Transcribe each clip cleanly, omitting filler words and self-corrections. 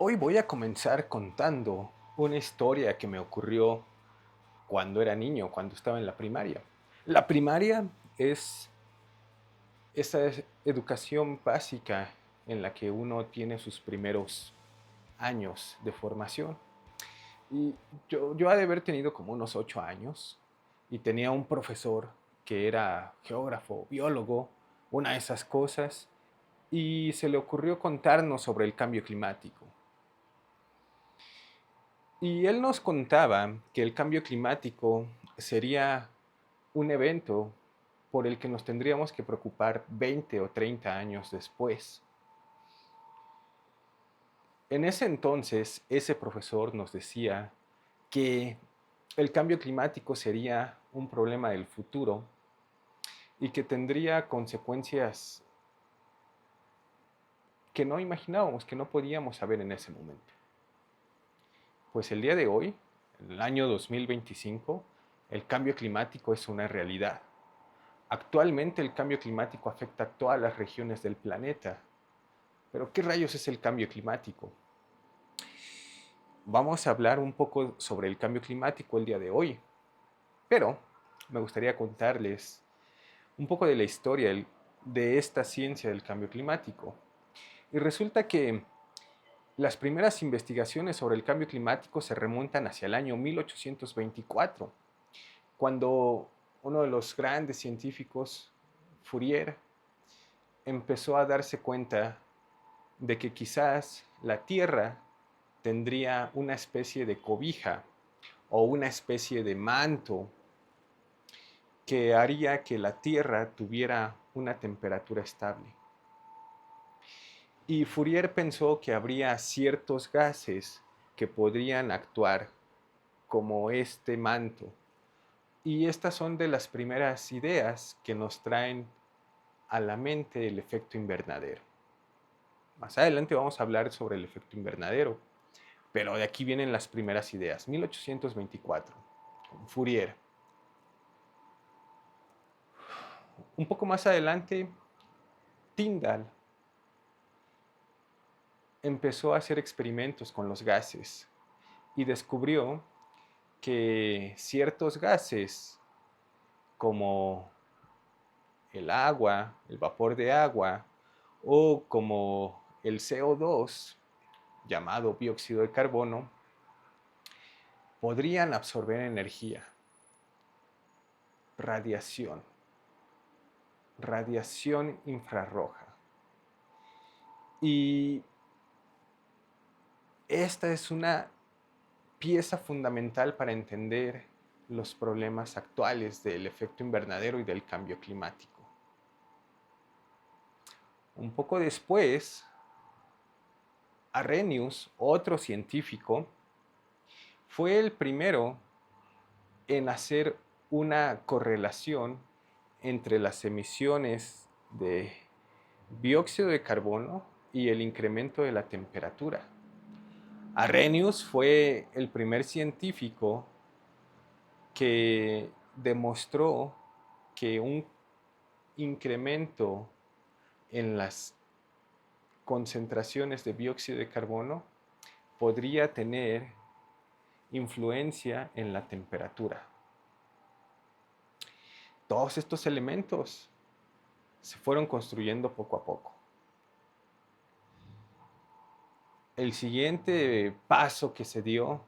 Hoy voy a comenzar contando una historia que me ocurrió cuando era niño, cuando estaba en la primaria. La primaria es esa educación básica en la que uno tiene sus primeros años de formación. Y yo he de haber tenido como unos 8 años y tenía un profesor que era geógrafo, biólogo, una de esas cosas, y se le ocurrió contarnos sobre el cambio climático. Y él nos contaba que el cambio climático sería un evento por el que nos tendríamos que preocupar 20 o 30 años después. En ese entonces, ese profesor nos decía que el cambio climático sería un problema del futuro y que tendría consecuencias que no imaginábamos, que no podíamos saber en ese momento. Pues el día de hoy, en el año 2025, el cambio climático es una realidad. Actualmente el cambio climático afecta a todas las regiones del planeta. Pero ¿qué rayos es el cambio climático? Vamos a hablar un poco sobre el cambio climático el día de hoy, pero me gustaría contarles un poco de la historia de esta ciencia del cambio climático. Y resulta que las primeras investigaciones sobre el cambio climático se remontan hacia el año 1824, cuando uno de los grandes científicos, Fourier, empezó a darse cuenta de que quizás la Tierra tendría una especie de cobija o una especie de manto que haría que la Tierra tuviera una temperatura estable. Y Fourier pensó que habría ciertos gases que podrían actuar como este manto. Y estas son de las primeras ideas que nos traen a la mente el efecto invernadero. Más adelante vamos a hablar sobre el efecto invernadero, pero de aquí vienen las primeras ideas. 1824, con Fourier. Un poco más adelante, Tyndall empezó a hacer experimentos con los gases y descubrió que ciertos gases como el agua, el vapor de agua, o como el CO2, llamado dióxido de carbono, podrían absorber energía, radiación, radiación infrarroja. Y esta es una pieza fundamental para entender los problemas actuales del efecto invernadero y del cambio climático. Un poco después, Arrhenius, otro científico, fue el primero en hacer una correlación entre las emisiones de dióxido de carbono y el incremento de la temperatura. Arrhenius fue el primer científico que demostró que un incremento en las concentraciones de dióxido de carbono podría tener influencia en la temperatura. Todos estos elementos se fueron construyendo poco a poco. El siguiente paso que se dio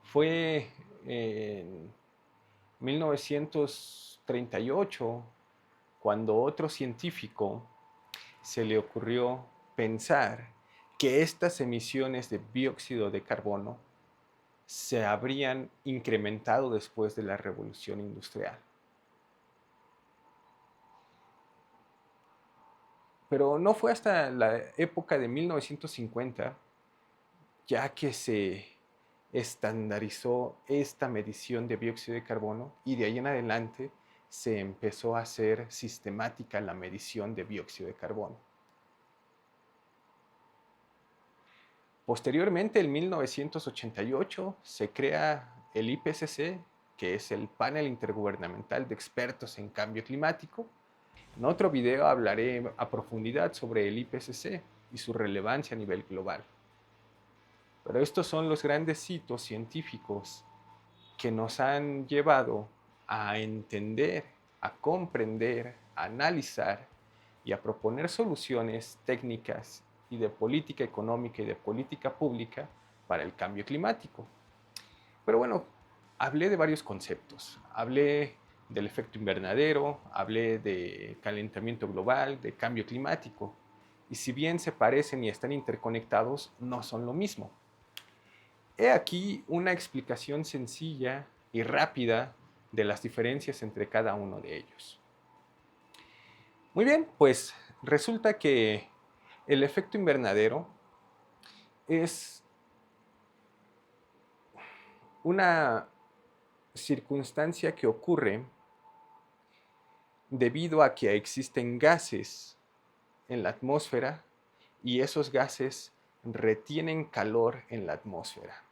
fue en 1938, cuando otro científico se le ocurrió pensar que estas emisiones de dióxido de carbono se habrían incrementado después de la revolución industrial. Pero no fue hasta la época de 1950 ya que se estandarizó esta medición de dióxido de carbono y de ahí en adelante se empezó a hacer sistemática la medición de dióxido de carbono. Posteriormente, en 1988, se crea el IPCC, que es el Panel Intergubernamental de Expertos en Cambio Climático. En otro video hablaré a profundidad sobre el IPCC y su relevancia a nivel global. Pero estos son los grandes hitos científicos que nos han llevado a entender, a comprender, a analizar y a proponer soluciones técnicas y de política económica y de política pública para el cambio climático. Pero bueno, hablé de varios conceptos. Hablé del efecto invernadero, hablé de calentamiento global, de cambio climático. Y si bien se parecen y están interconectados, no son lo mismo. He aquí una explicación sencilla y rápida de las diferencias entre cada uno de ellos. Muy bien, pues resulta que el efecto invernadero es una circunstancia que ocurre debido a que existen gases en la atmósfera y esos gases retienen calor en la atmósfera,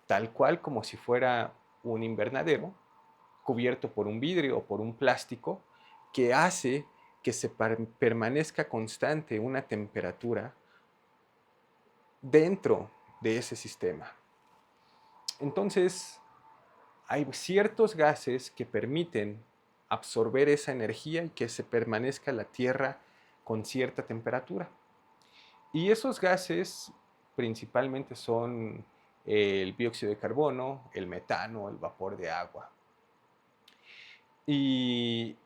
tal cual como si fuera un invernadero cubierto por un vidrio o por un plástico que hace que se permanezca constante una temperatura dentro de ese sistema. Entonces, hay ciertos gases que permiten absorber esa energía y que se permanezca la Tierra con cierta temperatura. Y esos gases principalmente son el dióxido de carbono, el metano, el vapor de agua. ¿Y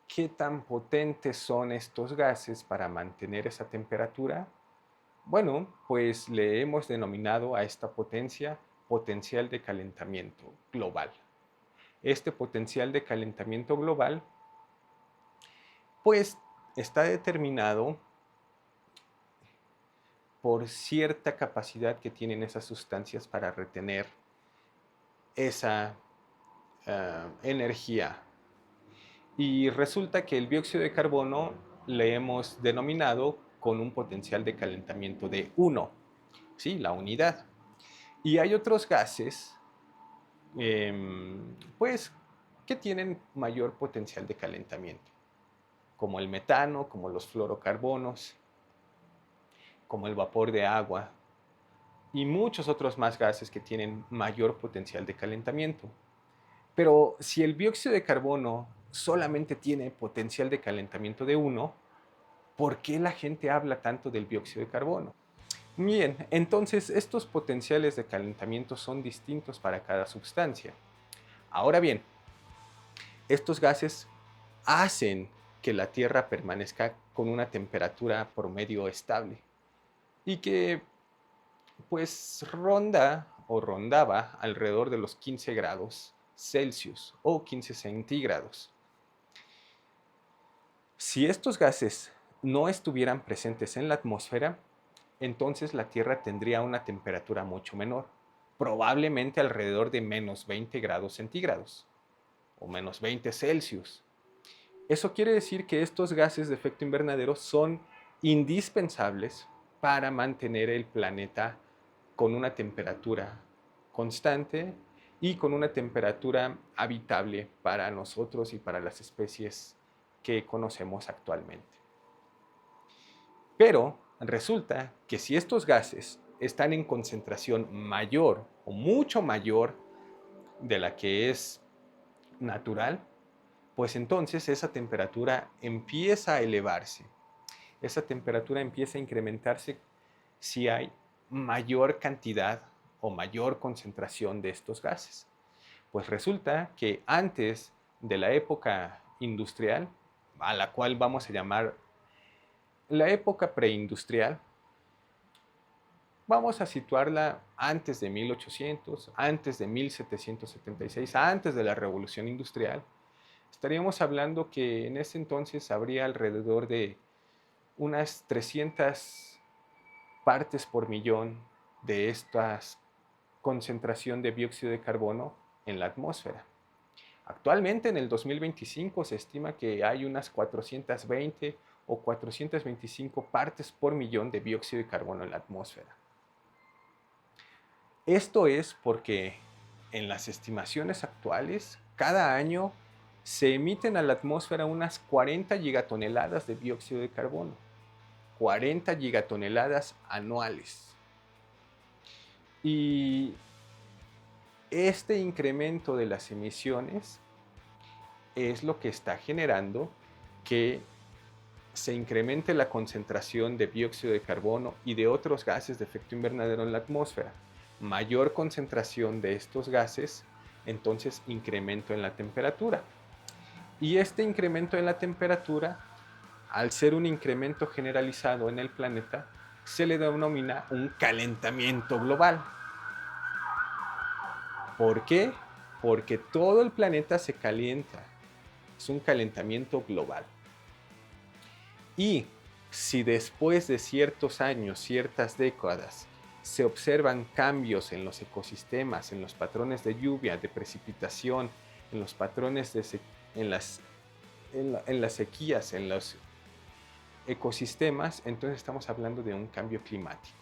qué tan potentes son estos gases para mantener esa temperatura? Bueno, pues le hemos denominado a esta potencia potencial de calentamiento global. Este potencial de calentamiento global, pues está determinado por cierta capacidad que tienen esas sustancias para retener esa energía. Y resulta que el dióxido de carbono le hemos denominado con un potencial de calentamiento de 1, ¿sí? La unidad. Y hay otros gases, pues, que tienen mayor potencial de calentamiento, como el metano, como los fluorocarbonos, como el vapor de agua y muchos otros más gases que tienen mayor potencial de calentamiento. Pero si el dióxido de carbono solamente tiene potencial de calentamiento de 1, ¿por qué la gente habla tanto del dióxido de carbono? Bien, entonces estos potenciales de calentamiento son distintos para cada sustancia. Ahora bien, estos gases hacen que la Tierra permanezca con una temperatura promedio estable y que pues ronda o rondaba alrededor de los 15 grados Celsius o 15 centígrados. Si estos gases no estuvieran presentes en la atmósfera, entonces la Tierra tendría una temperatura mucho menor, probablemente alrededor de menos 20 grados centígrados o menos 20 Celsius. Eso quiere decir que estos gases de efecto invernadero son indispensables para mantener el planeta con una temperatura constante y con una temperatura habitable para nosotros y para las especies que conocemos actualmente. Pero resulta que si estos gases están en concentración mayor o mucho mayor de la que es natural, pues entonces esa temperatura empieza a elevarse. Esa temperatura empieza a incrementarse si hay mayor cantidad o mayor concentración de estos gases. Pues resulta que antes de la época industrial, a la cual vamos a llamar la época preindustrial, vamos a situarla antes de 1800, antes de 1776, antes de la Revolución Industrial. Estaríamos hablando que en ese entonces habría alrededor de unas 300 partes por millón de esta concentración de dióxido de carbono en la atmósfera. Actualmente, en el 2025, se estima que hay unas 420 o 425 partes por millón de dióxido de carbono en la atmósfera. Esto es porque en las estimaciones actuales, cada año se emiten a la atmósfera unas 40 gigatoneladas de dióxido de carbono. 40 gigatoneladas anuales. Y este incremento de las emisiones es lo que está generando que se incremente la concentración de dióxido de carbono y de otros gases de efecto invernadero en la atmósfera. Mayor concentración de estos gases, entonces incremento en la temperatura. Y este incremento en la temperatura, al ser un incremento generalizado en el planeta, se le denomina un calentamiento global. ¿Por qué? Porque todo el planeta se calienta. Es un calentamiento global. Y si después de ciertos años, ciertas décadas, se observan cambios en los ecosistemas, en los patrones de lluvia, de precipitación, en los patrones en las sequías, en los ecosistemas, entonces estamos hablando de un cambio climático.